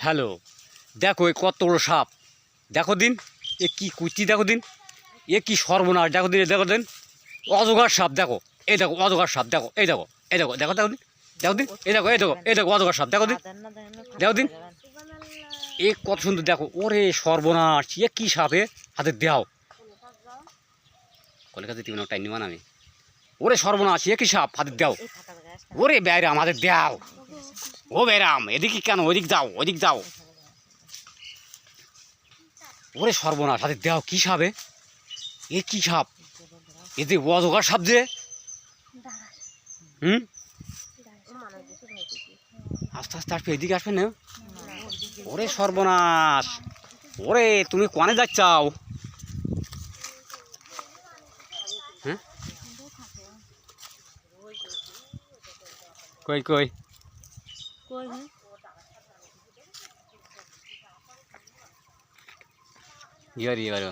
hello, দেখো এ কত বড় সাপ, দেখো দিন এ কি কুচি, দেখো দিন এ কি সর্বনাশ, দেখো দিন, দেখো দিন অজগর সাপ, দেখো এই দেখো অজগর সাপ, দেখো এই দেখো, এই দেখো, দেখো দেখো দিন, দেখো দিন, এই দেখো, এই দেখো, এই দেখো অজগর সাপ, দেখো দিন, দেখো দিন এ কত সুন্দর, দেখো ওরে সর্বনাশ, এ কি সাপে হাতে দেও কলকাতা টিভি টাইম নিবান আমি, ওরে সর্বনাশ এ কি সাপ হাতে দেও, ওরে বেরাম হাতে দেও, ও বেরাম এদিকে কেন, ওইদিক যাও, ওইদিক যাও, ওরে সর্বনাশ হাতে দেও কি সাপে, এ কি সাপ, এতে অজগর সাপ যে, হুম আস্তে আস্তে আসবে, এদিকে আসবে না, ওরে সর্বনাশ, ওরে তুমি কোনে যাচ্ছাও, হ্যাঁ কই কই ইয়ার ইয়ার